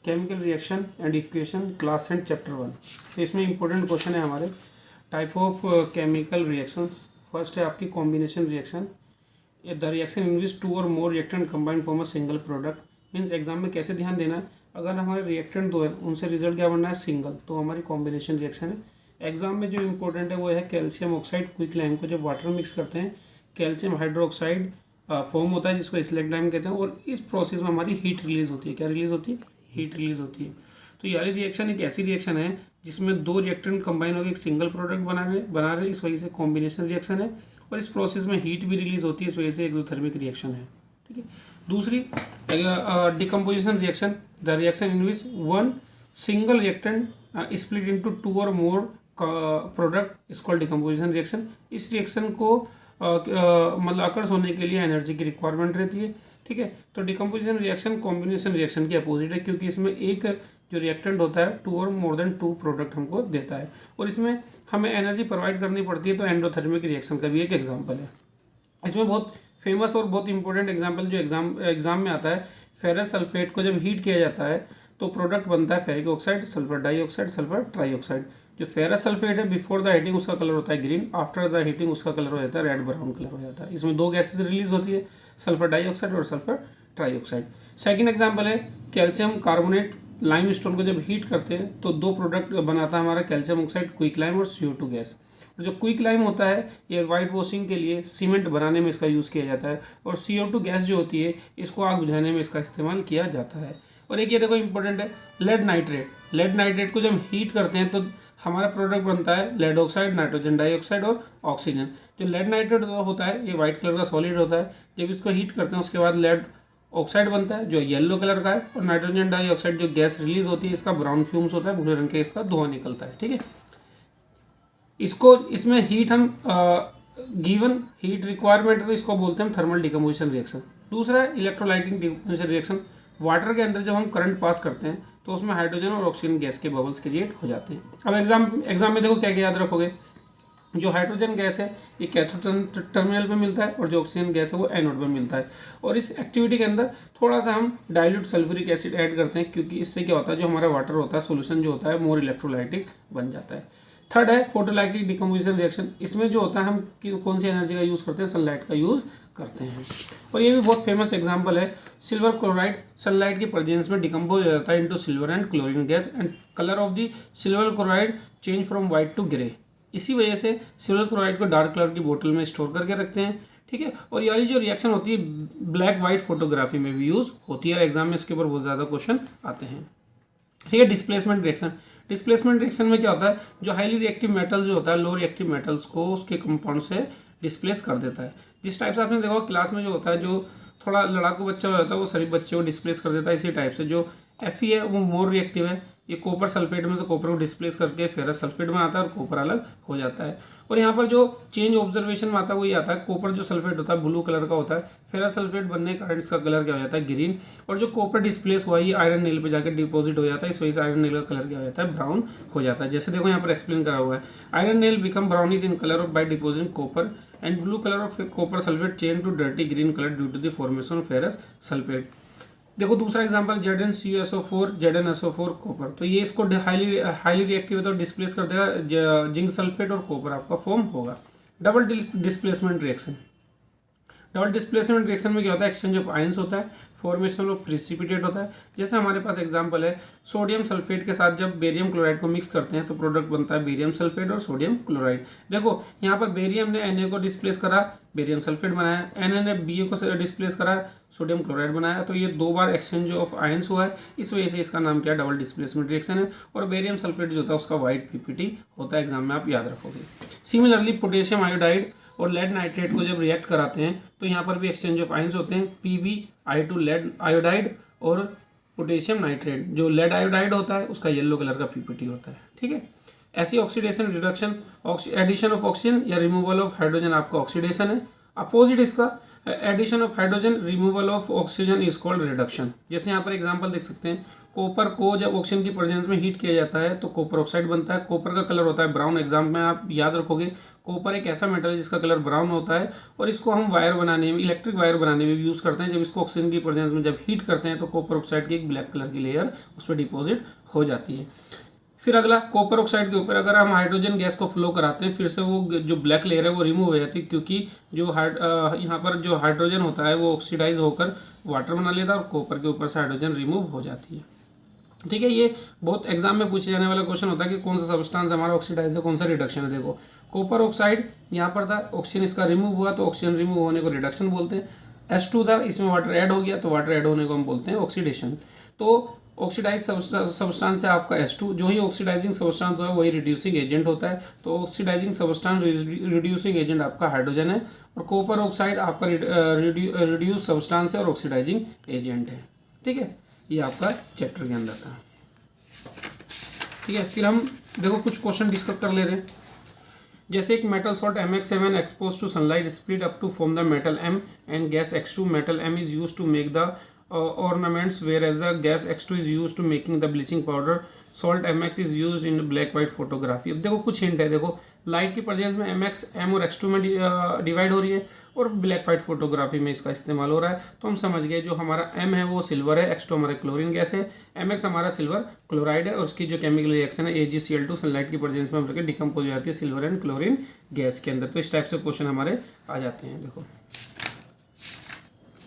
Chemical reaction and equation class 10 chapter 1। तो इसमें important question है हमारे type of chemical reactions. First है आपकी combination reaction. The reaction in which two और more reactant combine form a single product. Means exam में कैसे ध्यान देना है, अगर हमारे रिएक्टेंट दो है उनसे रिजल्ट क्या बनना है सिंगल, तो हमारी कॉम्बिनेशन रिएक्शन है। एग्जाम में जो इंपॉर्टेंट है वो है कैल्शियम ऑक्साइड क्विक लाइम को जब वाटर मिक्स करते हैं कैल्शियम हाइड्रोक्साइड फॉर्म होता है जिसको स्लेक्टाइम कहते हैं, और इस प्रोसेस में हमारी हीट रिलीज होती है। क्या रिलीज होती है? हीट रिलीज होती है। तो ये वाली रिएक्शन एक ऐसी रिएक्शन है जिसमें दो रिएक्टेंट कंबाइन होकर एक सिंगल प्रोडक्ट बना रहे, इस वजह से कॉम्बिनेशन रिएक्शन है। और इस प्रोसेस में हीट भी रिलीज होती है, इस वजह से एक्सोथर्मिक रिएक्शन है। ठीक है। दूसरी decomposition reaction, the reaction in which one single reactant split into two और more product is called decomposition reaction. इस रिएक्शन को मतलब अकर्स होने के लिए एनर्जी की रिक्वायरमेंट रहती है। ठीक है। तो डिकम्पोजिशन रिएक्शन कॉम्बिनेशन रिएक्शन के अपोजिट है, क्योंकि इसमें एक जो रिएक्टेंट होता है टू और मोर देन टू प्रोडक्ट हमको देता है और इसमें हमें एनर्जी प्रोवाइड करनी पड़ती है। तो एंडोथर्मिक रिएक्शन का भी एक एग्जाम्पल है। इसमें बहुत फेमस और बहुत इंपॉर्टेंट एग्जाम्पल जो एग्जाम में आता है, फेरस सल्फेट को जब हीट किया जाता है तो प्रोडक्ट बनता है ferric oxide, sulphur dioxide, sulphur trioxide. जो फेरस सल्फेट है बिफोर द हीटिंग उसका कलर होता है ग्रीन, आफ्टर द हीटिंग उसका कलर हो जाता है रेड ब्राउन कलर हो जाता है। इसमें दो गैसेज रिलीज होती है, सल्फर डाइऑक्साइड और सल्फर ट्राइऑक्साइड। सेकंड एग्जांपल है कैल्शियम कार्बोनेट लाइम स्टोन को जब हीट करते हैं तो दो प्रोडक्ट बनाता है हमारा कैल्शियम ऑक्साइड, क्विक लाइम और CO2 गैस। जो क्विक लाइम होता है ये वाइट वॉशिंग के लिए सीमेंट बनाने में इसका यूज़ किया जाता है, और CO2 गैस जो होती है इसको आग बुझाने में इसका इस्तेमाल किया जाता है। और एक ये देखो इंपॉर्टेंट है लेड नाइट्रेट। लेड नाइट्रेट को जब हीट करते हैं तो हमारा प्रोडक्ट बनता है लेड ऑक्साइड, नाइट्रोजन डाइऑक्साइड और ऑक्सीजन। जो लेड नाइट्रेट होता है ये वाइट कलर का सॉलिड होता है। जब इसको हीट करते हैं उसके बाद लेड ऑक्साइड बनता है जो येलो कलर का है, और नाइट्रोजन डाइऑक्साइड जो गैस रिलीज होती है इसका ब्राउन फ्यूम्स होता है, भूरे रंग के इसका धुआं निकलता है। ठीक है। इसको इसमें हीट हम गिवन हीट रिक्वायरमेंट तो इसको बोलते हैं थर्मल डिकम्पोजिशन रिएक्शन। दूसरा है इलेक्ट्रोलाइटिक डिकम्पोजिशन रिएक्शन। वाटर के अंदर जब हम करंट पास करते हैं तो उसमें हाइड्रोजन और ऑक्सीजन गैस के बबल्स क्रिएट हो जाते हैं। अब एग्जाम में देखो क्या क्या याद रखोगे। जो हाइड्रोजन गैस है ये कैथोड टर्मिनल पे मिलता है और जो ऑक्सीजन गैस है वो एनोड पे मिलता है। और इस एक्टिविटी के अंदर थोड़ा सा हम डाइल्यूट सल्फ्यूरिक एसिड ऐड करते हैं, क्योंकि इससे क्या होता है जो हमारा वाटर होता है सोल्यूशन जो होता है मोर इलेक्ट्रोलाइटिक बन जाता है। थर्ड है फोटोलाइटिक डिकम्पोजिशन रिएक्शन। इसमें जो होता है हम कौन सी एनर्जी का यूज़ करते हैं, सनलाइट का यूज़ करते हैं। और ये भी बहुत फेमस एग्जांपल है सिल्वर क्लोराइड। सनलाइट के प्रेजेंस में डिकम्पोज हो जाता है into silver and chlorine gas, and colour of the silver chloride change from white to grey. इसी वजह से सिल्वर क्लोराइड को डार्क कलर की बोतल में स्टोर करके रखते हैं। ठीक है। और ये वाली जो रिएक्शन होती है ब्लैक वाइट फोटोग्राफी में भी यूज़ होती है, एग्जाम में इसके ऊपर बहुत ज़्यादा क्वेश्चन आते हैं। ठीक है। Displacement reaction. डिस्प्लेसमेंट रिएक्शन में क्या होता है जो हाईली रिएक्टिव मेटल्स जो होता है लो रिएक्टिव मेटल्स को उसके कंपाउंड से डिस्प्लेस कर देता है। जिस टाइप से आपने देखा क्लास में जो होता है जो थोड़ा लड़ाकू बच्चा हो जाता है वो सभी बच्चे को डिस्प्लेस कर देता है। इसी टाइप से जो Fe है वो मोर रिएक्टिव है, ये कॉपर सल्फेट में से कॉपर को डिस्प्लेस करके फेरस सल्फेट बनाता है और कॉपर अलग हो जाता है। और यहाँ पर जो चेंज ऑब्जर्वेशन में आता है वही आता है, कॉपर जो सल्फेट होता है ब्लू कलर का होता है, फेरस सल्फेट बनने के कारण इसका कलर क्या हो जाता है ग्रीन, और जो कॉपर डिस्प्लेस हुआ है आयरन नील पे जाकर डिपॉजिट हो जाता है, इस वजह से आयरन नील का कलर क्या हो जाता है ब्राउन हो जाता है। जैसे देखो यहाँ पर एक्सप्लेन करा हुआ है iron nail become brownish in colour of by depositing copper and blue colour of copper sulphate change to dirty green colour due to the formation of ferrous sulphate. देखो दूसरा एग्जांपल ZnCuSO4 ZnSO4 कॉपर। तो ये इसको highly reactive है तो displace कर देगा zinc sulphate और कॉपर आपका फॉर्म होगा। Double displacement reaction. Double displacement reaction में क्या होता है एक्सचेंज ऑफ आयंस होता है, फॉर्मेशन ऑफ प्रिसिपिटेट होता है। जैसे हमारे पास एग्जांपल है सोडियम सल्फेट के साथ जब बेरियम क्लोराइड को मिक्स करते हैं तो प्रोडक्ट बनता है बेरियम सल्फेट और सोडियम क्लोराइड। देखो यहाँ पर बेरियम ने Na को डिस्प्लेस करा बेरियम सल्फेट बनाया, Na ने Ba को डिस्प्लेस करा सोडियम क्लोराइड बनाया। तो ये दो बार एक्सचेंज ऑफ आयंस हुआ है, इस वजह से इसका नाम क्या है डबल डिस्प्लेसमेंट रिएक्शन है। और बेरियम सल्फेट जो होता है उसका वाइट PPT होता है, एग्जाम में आप याद रखोगे। सिमिलरली पोटेशियम आयोडाइड और लेड नाइट्रेट को जब रिएक्ट कराते हैं तो यहाँ पर भी एक्सचेंज ऑफ आयंस होते हैं PbI2 लेड आयोडाइड और पोटेशियम नाइट्रेट। जो लेड आयोडाइड होता है उसका येलो कलर का PPT होता है। ठीक है। ऐसी oxidation reduction addition of oxygen या रिमूवल ऑफ हाइड्रोजन आपका ऑक्सीडेशन है। अपोजिट इसका addition of hydrogen removal of oxygen is called reduction. जैसे यहाँ पर एग्जांपल देख सकते हैं, कॉपर को जब ऑक्सीजन की प्रेजेंस में हीट किया जाता है तो कॉपर ऑक्साइड बनता है। कॉपर का कलर होता है ब्राउन। एग्जाम में आप याद रखोगे, कॉपर एक ऐसा मेटल है जिसका कलर ब्राउन होता है और इसको हम वायर बनाने में, इलेक्ट्रिक वायर बनाने में भी यूज़ करते हैं। जब इसको ऑक्सीजन की प्रेजेंस में जब हीट करते हैं तो कॉपर ऑक्साइड की एक ब्लैक कलर की लेयर उस पर डिपॉजिट हो जाती है। फिर अगला, कॉपर ऑक्साइड के ऊपर अगर हम हाइड्रोजन गैस को फ्लो कराते हैं, फिर से वो जो ब्लैक लेयर है वो रिमूव हो जाती है, क्योंकि जो यहाँ पर जो हाइड्रोजन होता है वो ऑक्सीडाइज होकर वाटर बना लेता है और कॉपर के ऊपर से हाइड्रोजन रिमूव हो जाती है। ठीक है, ये बहुत एग्जाम में पूछे जाने वाला क्वेश्चन होता है कि कौन सा सब्सटेंस हमारा ऑक्सीडाइज है, कौन सा रिडक्शन है। देखो कॉपर ऑक्साइड यहाँ पर था, ऑक्सीजन इसका रिमूव हुआ तो ऑक्सीजन रिमूव होने को रिडक्शन बोलते हैं। H2 था, इसमें वाटर ऐड हो गया तो वाटर ऐड होने को हम बोलते हैं ऑक्सीडेशन। तो ऑक्सीडाइज सब्सटेंस है आपका H2, जो ही ऑक्सीडाइजिंग सब्सटेंस है वही रिड्यूसिंग एजेंट होता है। तो ऑक्सीडाइजिंग सब्सटेंस रिड्यूसिंग एजेंट आपका हाइड्रोजन है और कॉपर ऑक्साइड आपका रिड्यूस सब्सटेंस है और ऑक्सीडाइजिंग एजेंट है। ठीक है, ये आपका चैप्टर के अंदर था। ठीक है, फिर हम देखो कुछ क्वेश्चन डिस्कस कर ले रहे हैं। जैसे एक metal salt MX7 expose to sunlight split up to form the metal M and gas X2, metal M is use to make the ornaments, whereas the gas X2 is used to making the bleaching powder. Salt MX is used in black white photography. अब देखो कुछ hint है। देखो light की presence में MX M और X2 में divide हो रही है और ब्लैक वाइट फोटोग्राफी में इसका इस्तेमाल हो रहा है। तो हम समझ गए, जो हमारा M है वो सिल्वर है, X2 हमारा क्लोरीन गैस है, MX हमारा सिल्वर क्लोराइड है और उसकी जो केमिकल रिएक्शन है AgCl2 सनलाइट की प्रेजेंस में होकर डिकम्पोज हो जाती है सिल्वर एंड क्लोरीन गैस के अंदर। तो इस टाइप से क्वेश्चन हमारे आ जाते हैं। देखो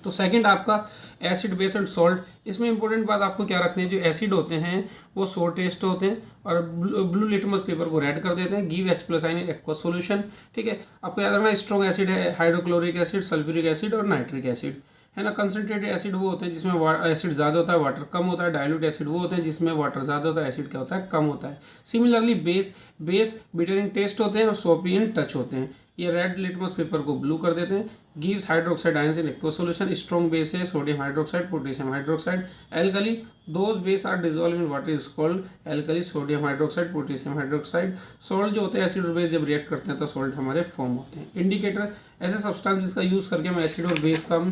तो सेकंड आपका एसिड बेस एंड सॉल्ट। इसमें इंपॉर्टेंट बात आपको क्या रखनी है, जो एसिड होते हैं वो सोर टेस्ट होते हैं और ब्लू लिटमस पेपर को रेड कर देते हैं, गिव H+ आयन इन एक्वस सॉल्यूशन। ठीक है, आपको याद रखना स्ट्रॉन्ग एसिड है हाइड्रोक्लोरिक एसिड, सल्फ्यूरिक एसिड और नाइट्रिक एसिड, है ना। कंसनट्रेटेड एसिड वो होते हैं जिसमें एसिड ज़्यादा होता है वाटर कम होता है। डाइल्यूट एसिड वो होते हैं जिसमें वाटर ज़्यादा होता है एसिड क्या होता है कम होता है। Similarly base bitter in taste होते हैं और सोपी इन टच होते हैं। ये रेड लिटमस पेपर को ब्लू कर देते हैं। Gives hydroxide ions in aqueous solution. Strong base है sodium hydroxide, potassium hydroxide. Alkali, those base are dissolve in water is called alkali, sodium hydroxide, potassium hydroxide. Salt जो होते हैं acid और base जब रिएक्ट करते हैं तो सॉल्ट हमारे फॉर्म होते हैं। इंडिकेटर, ऐसे सब्सटेंसेस का यूज़ करके हम एसिड और बेस का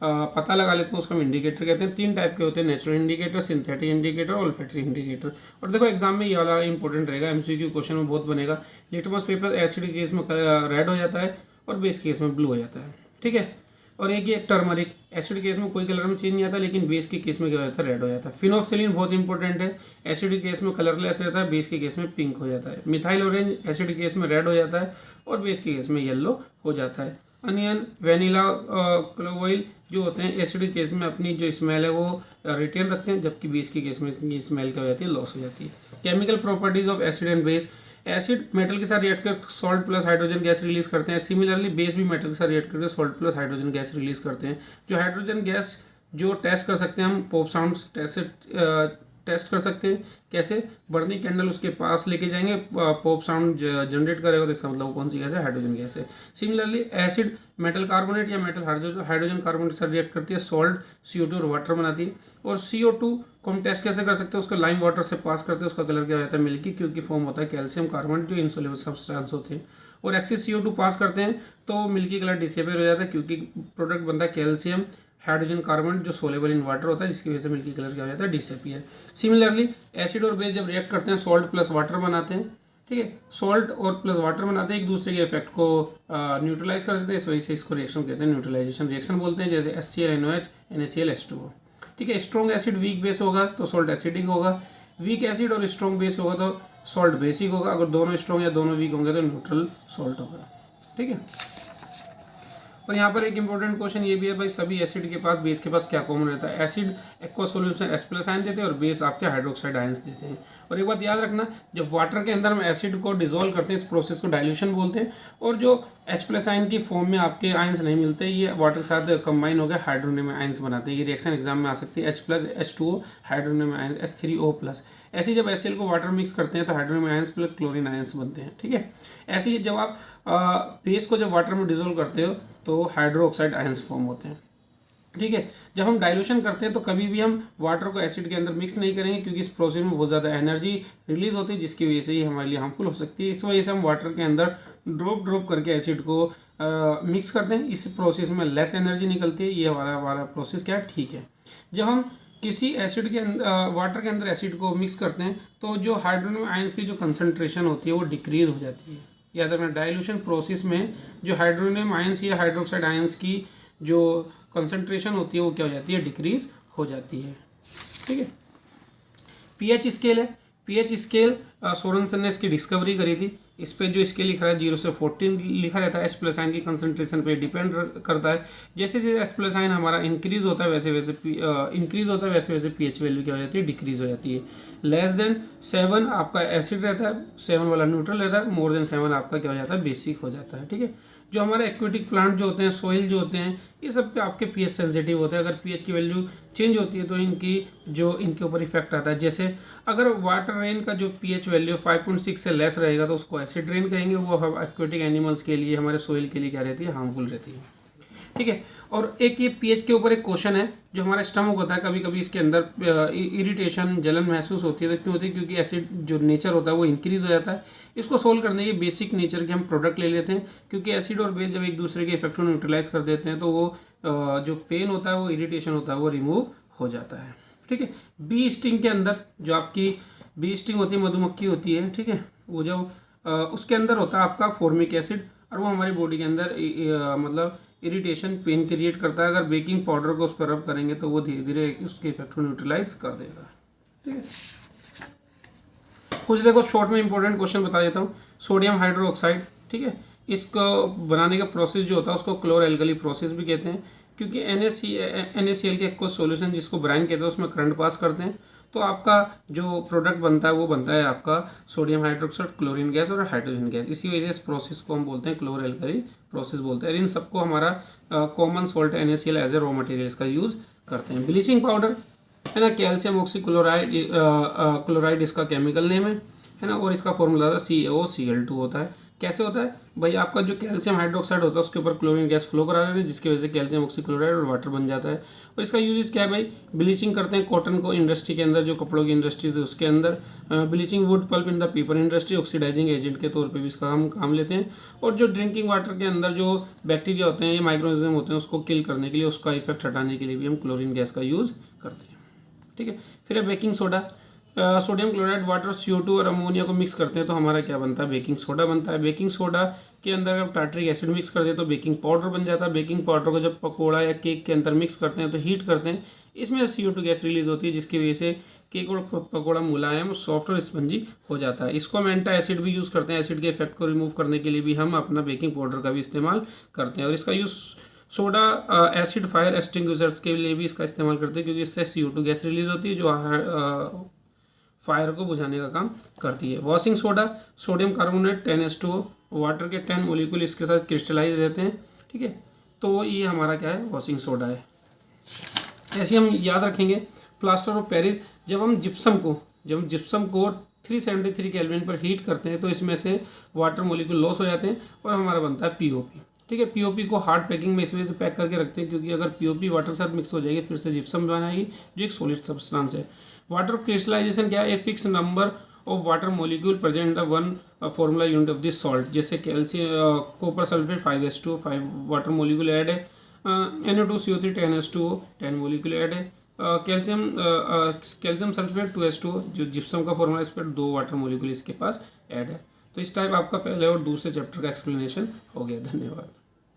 पता लगा लेते हैं, उसको हम इंडिकेटर कहते हैं। 3 टाइप के होते हैं, natural indicator, synthetic indicator, olfactory indicator. और देखो एग्जाम में ये वाला इंपॉर्टेंट रहेगा, MCQ क्वेश्चन में बहुत बनेगा। लिटमस पेपर एसिड के केस में रेड हो जाता है और बेस के केस में ब्लू हो जाता है। ठीक है, और एक ये टर्मरिक, एसिड केस में कोई कलर में चेंज नहीं आता लेकिन बेस के केस में क्या हो जाता है रेड हो जाता है। फिनोक्सिलिन बहुत इंपॉर्टेंट है, एसिड के केस में कलरलेस रहता है, बेस के केस में पिंक हो जाता है। मिथाइल ऑरेंज एसिड के केस में रेड हो जाता है और बेस के केस में येलो हो जाता है। अनियन, वेनिला, क्लोव जो होते हैं एसिड के केस में अपनी जो स्मेल है वो रिटेन रखते हैं, जबकि बेस के केस में इसकी स्मेल क्या हो जाती है लॉस हो जाती है। Chemical properties of acid and base. Acid metal के साथ रिएक्ट कर salt plus hydrogen gas release करते हैं। सिमिलरली बेस भी मेटल के साथ रिएक्ट करके salt plus hydrogen gas release करते हैं। जो हाइड्रोजन गैस जो टेस्ट कर सकते हैं हम पॉप साउंड टेस्ट कर सकते हैं। कैसे, बर्निंग कैंडल उसके पास लेके जाएंगे, पॉप साउंड जनरेट करेगा तो इसका मतलब कौन सी गैस है, हाइड्रोजन गैस है। सिमिलरली एसिड मेटल कार्बोनेट या मेटल हाइड्रोजन कार्बोनेट से रिएक्ट करती है, सॉल्ट CO2 और वाटर बनाती है। और CO2 को हम टेस्ट कैसे कर सकते हैं, उसका लाइम वाटर से पास करते हैं, उसका कलर क्या हो जाता है मिल्की, क्योंकि फॉर्म होता है कैल्शियम कार्बोनेट जो इनसोल्युबल सब्सटेंस होते हैं। और एक्सेस CO2 पास करते हैं तो मिल्की कलर डिसेपियर हो जाता है, क्योंकि प्रोडक्ट बनता है कैल्शियम हाइड्रोजन कार्बन जो सोलेबल इन वाटर होता है, जिसकी वजह से मिल्की कलर क्या हो जाता है डिसअपियर। सिमिलरली एसिड और बेस जब रिएक्ट करते हैं सॉल्ट प्लस वाटर बनाते हैं। ठीक है, सॉल्ट और प्लस वाटर बनाते हैं, एक दूसरे के इफेक्ट को न्यूट्रलाइज कर देते हैं, इस वजह से इसको रिएक्शन कहते हैं न्यूट्रलाइजेशन रिएक्शन बोलते हैं, जैसे HCl NOH NaCl H2O। ठीक है, स्ट्रॉन्ग एसिड वीक बेस होगा तो सॉल्ट एसिडिक होगा, वीक एसिड और स्ट्रॉन्ग बेस होगा तो सॉल्ट बेसिक होगा, अगर दोनों स्ट्रॉन्ग या दोनों वीक होंगे तो न्यूट्रल सॉल्ट होगा। ठीक है, और यहाँ पर एक इंपॉर्टेंट क्वेश्चन ये भी है भाई, सभी एसिड के पास बेस के पास क्या कॉमन रहता है। Acid aqua solution H+ ion देते हैं और बेस आपके हाइड्रोक्साइड आयंस देते हैं। और एक बात याद रखना, जब वाटर के अंदर हम एसिड को डिसॉल्व करते हैं इस प्रोसेस को डाइल्यूशन बोलते हैं, और जो H+ आयन की फॉर्म में आपके आयंस नहीं मिलते, ये वाटर के साथ कंबाइन होकर हाइड्रोनियम आयंस बनाते हैं। ये रिएक्शन एग्जाम में आ सकती है, H+ H2O hydronium ions H3O+। ऐसे जब HCl को वाटर मिक्स करते हैं तो hydronium ions plus chlorine ions बनते हैं। ठीक है, ऐसे ही जब आप बेस को जब वाटर में डिसॉल्व करते हो तो हाइड्रोक्साइड आयंस फॉर्म होते हैं। ठीक है, जब हम डाइल्यूशन करते हैं तो कभी भी हम वाटर को एसिड के अंदर मिक्स नहीं करेंगे, क्योंकि इस प्रोसेस में बहुत ज़्यादा एनर्जी रिलीज होती है, जिसकी वजह से ये हमारे लिए हार्मफुल हो सकती है। इस वजह से हम वाटर के अंदर ड्रॉप करके एसिड को मिक्स करते हैं। इस प्रोसेस में लेस एनर्जी निकलती है, ये हमारा प्रोसेस क्या है, ठीक है। जब हम किसी एसिड के अंदर वाटर के अंदर एसिड को मिक्स करते हैं तो जो हाइड्रोजन आयंस की जो कंसंट्रेशन होती है वो डिक्रीज हो जाती है। याद रखना, डाइल्यूशन प्रोसेस में जो हाइड्रोनियम आयंस या हाइड्रोक्साइड आयंस की जो कंसंट्रेशन होती है वो क्या हो जाती है, डिक्रीज हो जाती है। ठीक है। पीएच स्केल है, पीएच स्केल सोरेनसन ने इसकी डिस्कवरी करी थी। इस पे जो स्केल लिखा है 0 से 14 लिखा रहता है। एस+ आयन की कंसंट्रेशन पे डिपेंड करता है। जैसे जैसे एस+ आयन हमारा इंक्रीज होता है वैसे वैसे पीएच वैल्यू क्या हो जाती है, डिक्रीज हो जाती है। लेस देन 7 आपका एसिड रहता है, 7 वाला न्यूट्रल रहता है, मोर देन 7 आपका क्या हो जाता है, बेसिक हो जाता है। ठीक है। जो हमारे एक्वेटिक प्लांट जो होते हैं, सोइल जो होते हैं, ये सब पे आपके पीएच सेंसिटिव होते हैं। अगर पीएच की वैल्यू चेंज होती है तो इनके ऊपर इफेक्ट आता है। जैसे अगर वाटर रेन का जो पीएच वैल्यू 5.6 से लेस रहेगा तो उसको एसिड रेन कहेंगे। वो हम एक्वेटिक एनिमल्स के लिए, हमारे सोइल के लिए क्या रहती है, हार्मफुल रहती है। ठीक है। और एक ये पीएच के ऊपर एक क्वेश्चन है जो हमारा स्टमक होता है, कभी कभी इसके अंदर इरिटेशन, जलन महसूस होती है। तो क्यों होती है? क्योंकि एसिड जो नेचर होता है वो इंक्रीज हो जाता है। इसको सोल्व करने के बेसिक नेचर के हम प्रोडक्ट ले लेते हैं, क्योंकि एसिड और बेस जब एक दूसरे के इफेक्ट को न्यूट्रलाइज कर देते हैं तो वो जो पेन होता है, वो इरिटेशन होता है, वो रिमूव हो जाता है। ठीक है। बी स्टिंग के अंदर जो आपकी बी स्टिंग होती है, मधुमक्खी होती है, ठीक है, वो जब उसके अंदर होता है आपका फॉर्मिक एसिड, और वो हमारी बॉडी के अंदर मतलब इरिटेशन, पेन क्रिएट करता है। अगर बेकिंग पाउडर को उस पर रब करेंगे तो वो धीरे धीरे उसके इफेक्ट को न्यूट्रलाइज कर देगा। ठीक है। कुछ देखो शॉर्ट में इंपॉर्टेंट क्वेश्चन बता देता हूँ। सोडियम हाइड्रोक्साइड, ठीक है, इसको बनाने का प्रोसेस जो होता है उसको क्लोर-एल्कली प्रोसेस भी कहते हैं, क्योंकि NaCl के एक्वस सॉल्यूशन जिसको ब्राइन कहते हैं उसमें करंट पास करते हैं, तो आपका जो प्रोडक्ट बनता है वो बनता है आपका सोडियम हाइड्रोक्साइड, क्लोरीन गैस और हाइड्रोजन गैस। इसी वजह से इस प्रोसेस को हम बोलते हैं क्लोर-एल्कली प्रोसेस बोलते हैं। इन सबको हमारा common salt NaCl as a raw material का यूज़ करते हैं। ब्लीचिंग पाउडर है ना, कैल्शियम ऑक्सीक्लोराइड क्लोराइड इसका केमिकल नेम है ना, और इसका फॉर्मूला था CaOCl2 होता है। कैसे होता है भाई? आपका जो कैल्शियम हाइड्रोक्साइड होता है उसके ऊपर क्लोरीन गैस फ्लो करा देते हैं, जिसकी वजह से कैल्शियम ऑक्सीक्लोराइड और वाटर बन जाता है। और इसका यूज क्या है भाई? ब्लीचिंग करते हैं कॉटन को इंडस्ट्री के अंदर, जो कपड़ों की इंडस्ट्री थी उसके अंदर। Bleaching wood pulp in the paper industry, oxidising agent के तौर पर भी इसका हम काम लेते हैं। और जो ड्रिंकिंग वाटर के अंदर जो बैक्टीरिया होते हैं या माइक्रोऑर्गेनिज्म होते हैं उसको किल करने के लिए, उसका इफेक्ट हटाने के लिए भी हम क्लोरीन गैस का यूज़ करते हैं। ठीक है। फिर है baking soda. Sodium chloride, water, CO2 और अमोनिया को मिक्स करते हैं तो हमारा क्या बनता है? बेकिंग सोडा बनता है। बेकिंग सोडा के अंदर अगर टार्टरिक एसिड मिक्स कर दें तो बेकिंग पाउडर बन जाता है। बेकिंग पाउडर को जब पकौड़ा या केक के अंदर मिक्स करते हैं तो हीट करते हैं, इसमें CO2 गैस रिलीज होती है, जिसकी वजह से केक और पकौड़ा मुलायम, सॉफ्ट और स्पंजी हो जाता है। इसको हम एंटा एसिड भी यूज़ करते हैं। एसिड के इफेक्ट को रिमूव करने के लिए भी हम अपना बेकिंग पाउडर का भी इस्तेमाल करते हैं। और इसका use soda acid fire extinguishers के लिए भी इसका इस्तेमाल करते हैं, क्योंकि इससे CO2 गैस रिलीज होती है जो फायर को बुझाने का काम करती है। Washing soda, sodium carbonate 10H2O, water के 10 मोलिक्यूल इसके साथ क्रिस्टलाइज रहते हैं। ठीक है। तो ये हमारा क्या है? वॉशिंग सोडा है। ऐसे हम याद रखेंगे प्लास्टर ऑफ पेरिस, जब हम जिप्सम को 373 केल्विन पर हीट करते हैं तो इसमें से वाटर मोलिक्यूल लॉस हो जाते हैं और हमारा बनता है POP। ठीक है। POP को हार्ड पैकिंग में इस वजह से पैक करके रखते हैं, क्योंकि अगर POP वाटर के साथ मिक्स हो जाएगी फिर से जिप्सम बनाएगी, जो एक सॉलिड सब्सटेंस है। वाटर ऑफ क्रिस्टलाइजेशन क्या है? A fix number of water molecule present the one formula unit of this salt. जैसे calcium copper sulphate 5H2O 5 water molecule add है। NO2CO3 10H2O 10 मोलिक्यूल ऐड है। Calcium sulphate 2H2O जो gypsum का formula, इस पर 2 water molecule इसके पास add है। तो इस टाइप आपका पहले और दूसरे चैप्टर का एक्सप्लेनेशन हो गया। धन्यवाद।